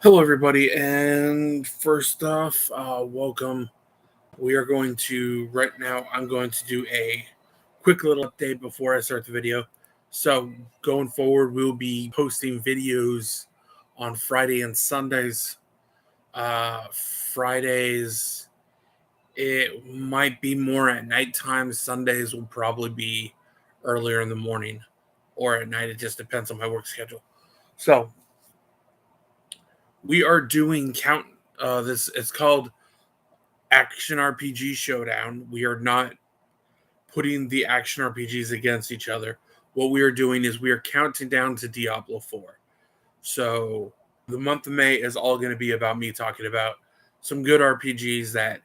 Hello, everybody, and first off, welcome. We are going to, right now, I'm going to do a quick little update before I start the video. So, going forward, we'll be posting videos on Friday and Sundays. Fridays, it might be more at nighttime. Sundays will probably be earlier in the morning or at night. It just depends on my work schedule. So, we are doing this. It's called Action RPG Showdown. We are not putting the action RPGs against each other. What we are doing is we are counting down to Diablo 4. So the month of May is all going to be about me talking about some good RPGs that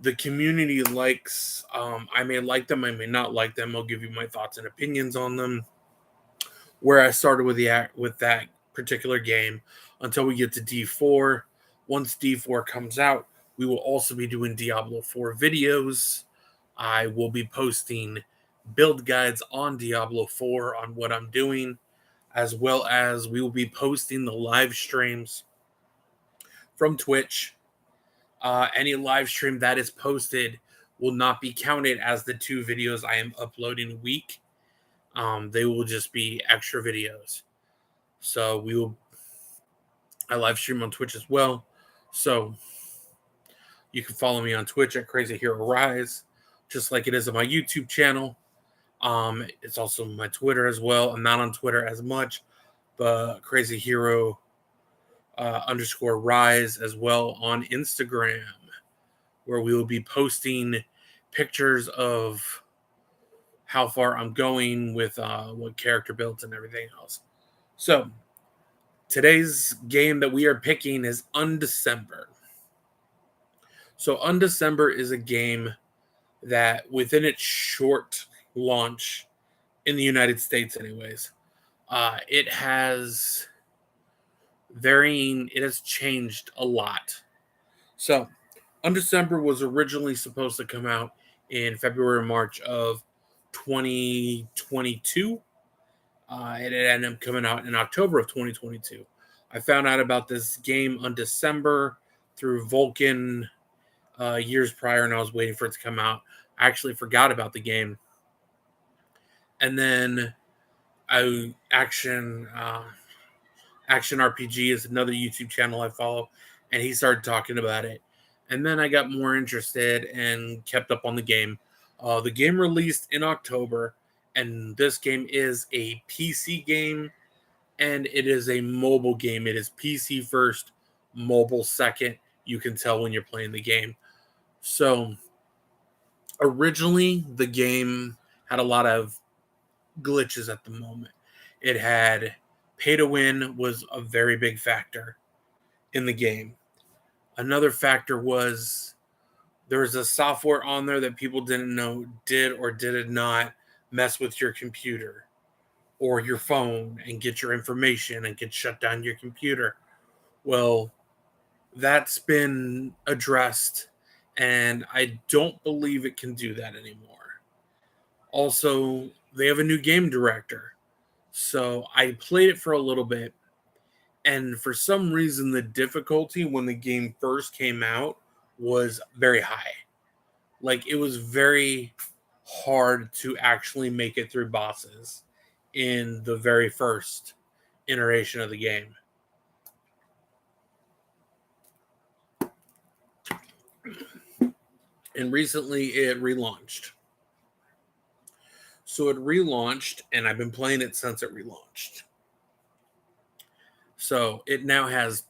the community likes. I may like them, I may not like them. I'll give you my thoughts and opinions on them. Where I started with that particular game until we get to D4. Once D4 comes out, we will also be doing Diablo 4 videos. I will be posting build guides on Diablo 4 on what I'm doing, as well as we will be posting the live streams from Twitch. Any live stream that is posted will not be counted as the 2 videos I am uploading a week. They will just be extra videos. So I live stream on Twitch as well. So you can follow me on Twitch at Crazy Hero Rise, just like it is on my YouTube channel. It's also my Twitter as well. I'm not on Twitter as much, but Crazy Hero underscore Rise as well on Instagram, where we will be posting pictures of how far I'm going with what character builds and everything else. So today's game that we are picking is Undecember. So Undecember is a game that within its short launch in the United States anyways, it has changed a lot. So Undecember was originally supposed to come out in February or March of 2022. It ended up coming out in October of 2022. I found out about this game Undecember through Vulcan years prior, and I was waiting for it to come out. I actually forgot about the game. And then Action RPG is another YouTube channel I follow, and he started talking about it. And then I got more interested and kept up on the game. The game released in October, and this game is a PC game, and it is a mobile game. It is PC first, mobile second. You can tell when you're playing the game. So originally, the game had a lot of glitches at the moment. It had pay to win was a very big factor in the game. Another factor was there was a software on there that people didn't know did or did not mess with your computer or your phone and get your information and could shut down your computer. Well, that's been addressed, and I don't believe it can do that anymore. Also, they have a new game director. So I played it for a little bit, and for some reason, the difficulty when the game first came out was very high. Like, it was very hard to actually make it through bosses in the very first iteration of the game. And recently it relaunched. So it relaunched, and I've been playing it since it relaunched. So it has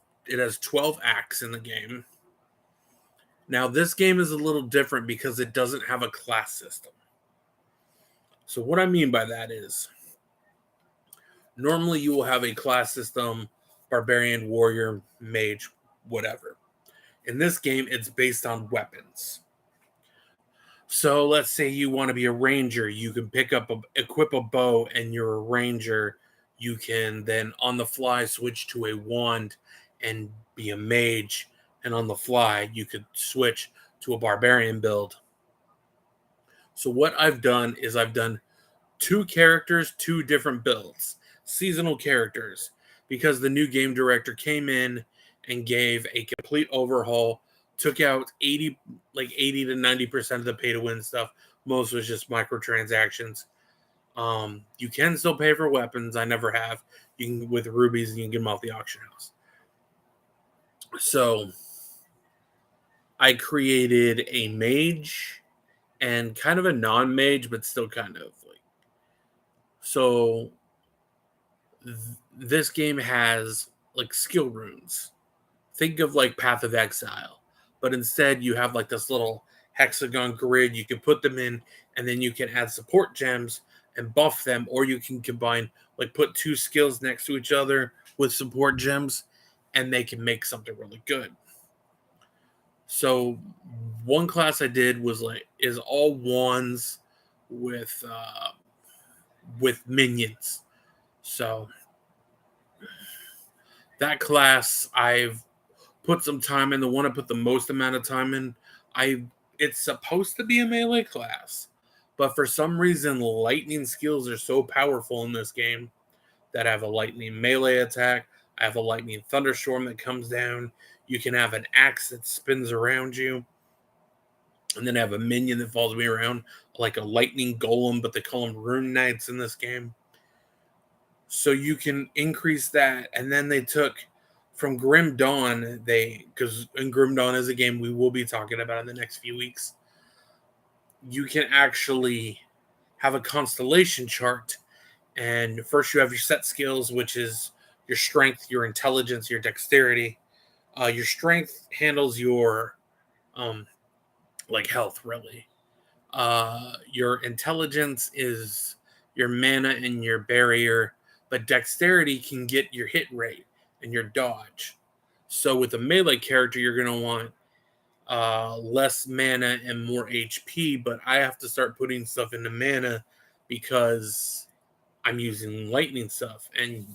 12 acts in the game. Now this game is a little different because it doesn't have a class system. So what I mean by that is normally you will have a class system, barbarian, warrior, mage, whatever. In this game, it's based on weapons. So let's say you want to be a ranger, you can equip a bow, and you're a ranger. You can then on the fly switch to a wand and be a mage, and on the fly you could switch to a barbarian build. So what I've done is I've done 2 characters, 2 different builds, seasonal characters, because the new game director came in and gave a complete overhaul. Took out 80 to 90% of the pay to win stuff. Most was just microtransactions. You can still pay for weapons. I never have. You can with rubies, and you can get them off the auction house. So I created a mage and kind of a non-mage, but still kind of like. So this game has like skill runes. Think of like Path of Exile, but instead you have like this little hexagon grid. You can put them in, and then you can add support gems and buff them, or you can combine, like put two skills next to each other with support gems, and they can make something really good. So one class I did is all wands with minions. So that class I've put some time in. The one I put the most amount of time in, it's supposed to be a melee class, but for some reason lightning skills are so powerful in this game that I have a lightning melee attack. I have a lightning thunderstorm that comes down. You can have an axe that spins around you. And then I have a minion that follows me around, like a lightning golem, but they call them rune knights in this game. So you can increase that. And then they took from Grim Dawn, because in Grim Dawn is a game we will be talking about in the next few weeks. You can actually have a constellation chart. And first you have your set skills, which is your strength, your intelligence, your dexterity. Your strength handles your like health, really. Your intelligence is your mana and your barrier, but dexterity can get your hit rate and your dodge. So with a melee character, you're going to want less mana and more HP, but I have to start putting stuff into mana because I'm using lightning stuff. And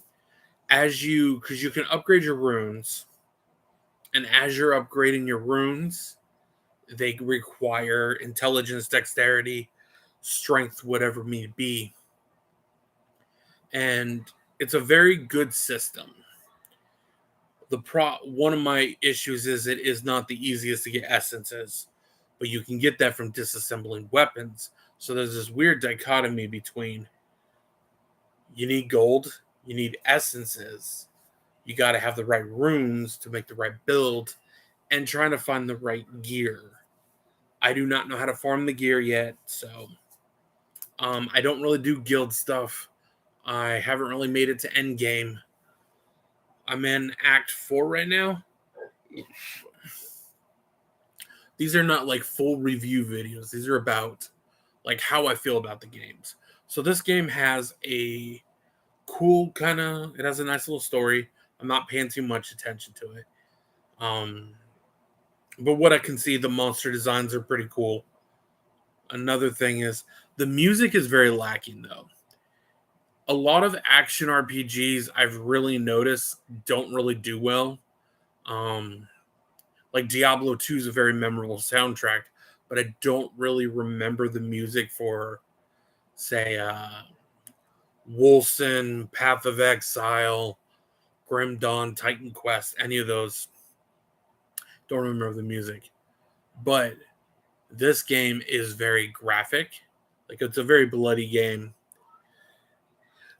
because you can upgrade your runes, and as you're upgrading your runes, they require intelligence, dexterity, strength, whatever may be. And it's a very good system. One of my issues is it is not the easiest to get essences, but you can get that from disassembling weapons. So there's this weird dichotomy between you need gold, you need essences, you got to have the right runes to make the right build, and trying to find the right gear. I do not know how to farm the gear yet, so I don't really do guild stuff. I haven't really made it to end game. I'm in Act 4 right now. These are not like full review videos. These are about like how I feel about the games. So this game has a cool it has a nice little story. I'm not paying too much attention to it. But what I can see, the monster designs are pretty cool. Another thing is the music is very lacking, though. A lot of action RPGs I've really noticed don't really do well. Like Diablo 2 is a very memorable soundtrack, but I don't really remember the music for, say, Wolcen, Path of Exile, Grim Dawn, Titan Quest, any of those. Don't remember the music. But this game is very graphic. Like, it's a very bloody game.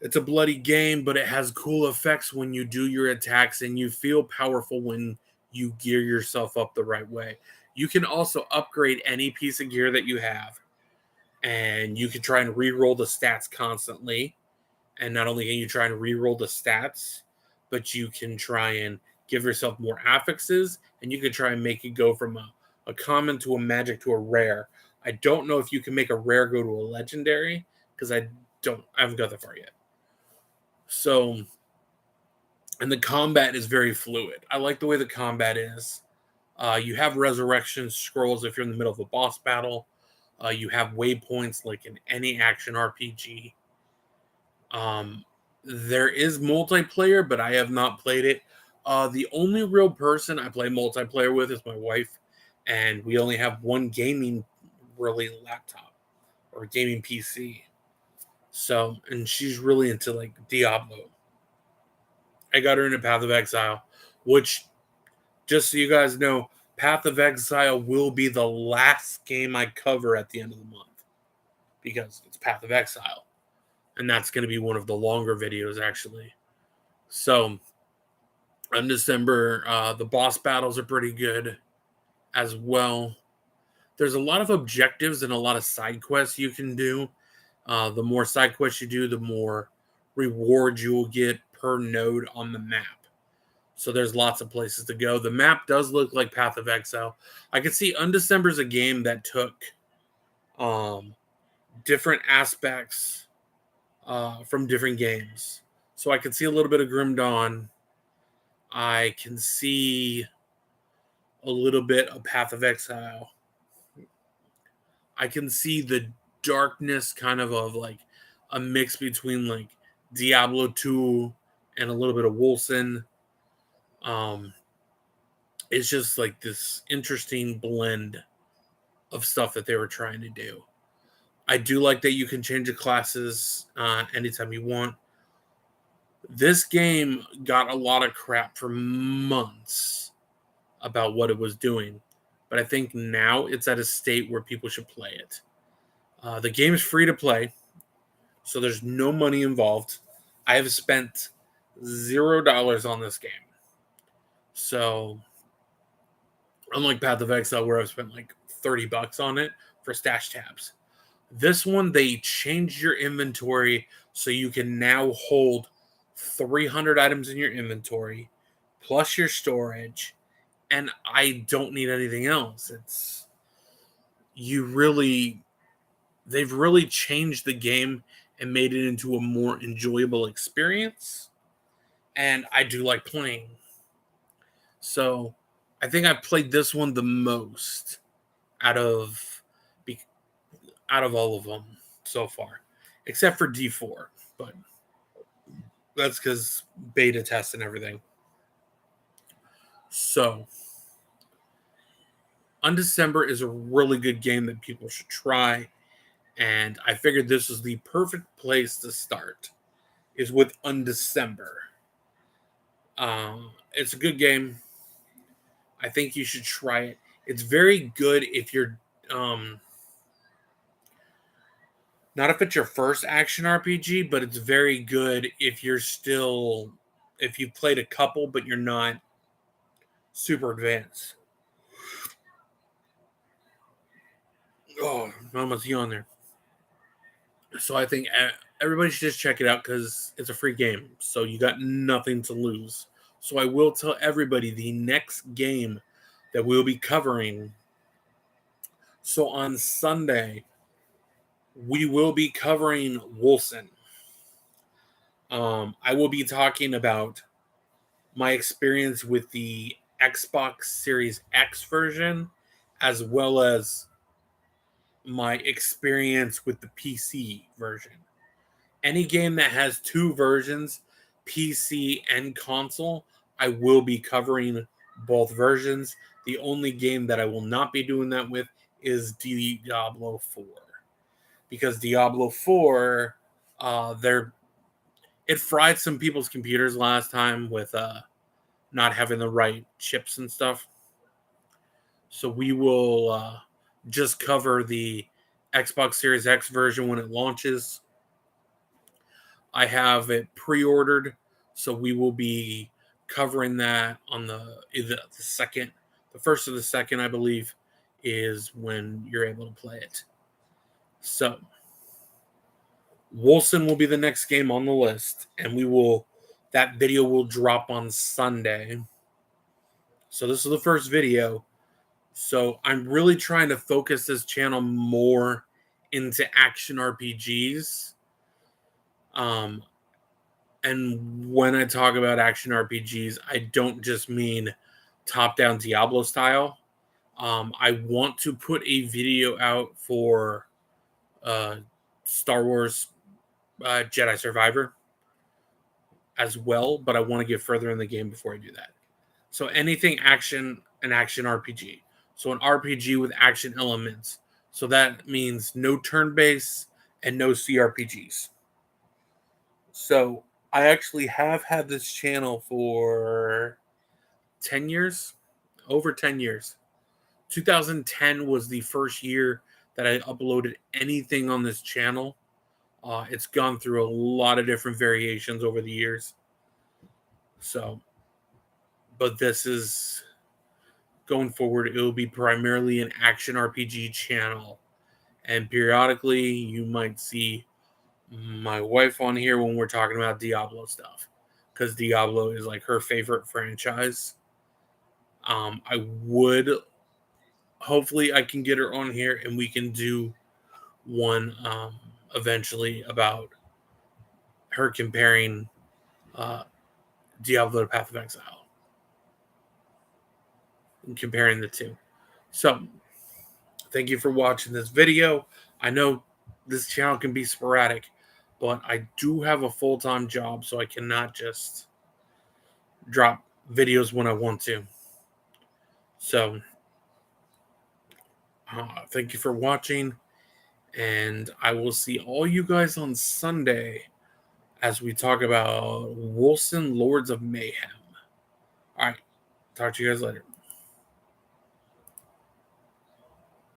It's a bloody game, but it has cool effects when you do your attacks, and you feel powerful when you gear yourself up the right way. You can also upgrade any piece of gear that you have, and you can try and re-roll the stats constantly. And not only can you try and re-roll the stats, but you can try and give yourself more affixes, and you can try and make it go from a common to a magic to a rare. I don't know if you can make a rare go to a legendary, because I haven't got that far yet. So, and the combat is very fluid. I like the way the combat is. You have resurrection scrolls if you're in the middle of a boss battle. You have waypoints like in any action RPG. There is multiplayer, but I have not played it. The only real person I play multiplayer with is my wife, and we only have one gaming laptop or gaming PC. So, and she's really into like Diablo. I got her into Path of Exile, which Just so you guys know, Path of Exile will be the last game I cover at the end of the month because it's Path of Exile. And that's going to be one of the longer videos, actually. So, in December, the boss battles are pretty good as well. There's a lot of objectives and a lot of side quests you can do. The more side quests you do, the more rewards you will get per node on the map. So there's lots of places to go. The map does look like Path of Exile. I can see Undecember is a game that took different aspects from different games. So I can see a little bit of Grim Dawn. I can see a little bit of Path of Exile. I can see the darkness kind of like a mix between like Diablo 2 and a little bit of Wolcen. It's just like this interesting blend of stuff that they were trying to do. I do like that you can change your classes anytime you want. This game got a lot of crap for months about what it was doing, but I think now it's at a state where people should play it. The game is free to play, so there's no money involved. I have spent $0 on this game. So, unlike Path of Exile, where I've spent like $30 on it for stash tabs, this one they changed your inventory so you can now hold 300 items in your inventory plus your storage, and I don't need anything else. They've really changed the game and made it into a more enjoyable experience, and I do like playing. So I think I've played this one the most out of all of them so far, except for D4, but that's because beta test and everything. So Undecember is a really good game that people should try, and I figured this was the perfect place to start, is with Undecember. It's a good game. I think you should try it. It's very good if you're not if it's your first action RPG, but it's very good if you've played a couple but you're not super advanced. Oh, I almost yawned there. So I think everybody should just check it out because it's a free game. So you got nothing to lose. So I will tell everybody the next game that we'll be covering. So on Sunday, we will be covering Wolcen. I will be talking about my experience with the Xbox Series X version, as well as my experience with the PC version. Any game that has two versions, PC and console, I will be covering both versions. The only game that I will not be doing that with is Diablo 4. Because Diablo 4, it fried some people's computers last time with not having the right chips and stuff. So we will just cover the Xbox Series X version when it launches. I have it pre-ordered, so we will be covering that on the second, the first or the second, I believe, is when you're able to play it. So Wolcen will be the next game on the list, and that video will drop on Sunday. So this is the first video. So I'm really trying to focus this channel more into action RPGs. And when I talk about action RPGs, I don't just mean top-down Diablo style. I want to put a video out for Star Wars Jedi Survivor as well, but I want to get further in the game before I do that. So anything action, an action RPG. So an RPG with action elements. So that means no turn-based and no CRPGs. So I actually have had this channel for 10 years. over 10 years. 2010 was the first year that I uploaded anything on this channel. It's gone through a lot of different variations over the years. So, but this is going forward, it will be primarily an action RPG channel. And periodically, you might see my wife on here when we're talking about Diablo stuff, because Diablo is like her favorite franchise. I would hopefully I can get her on here and we can do one eventually about her comparing uh, Diablo to Path of Exile and comparing the two. So, thank you for watching this video. I know this channel can be sporadic, but I do have a full-time job, so I cannot just drop videos when I want to. So, thank you for watching, and I will see all you guys on Sunday as we talk about Wolcen Lords of Mayhem. All right, talk to you guys later.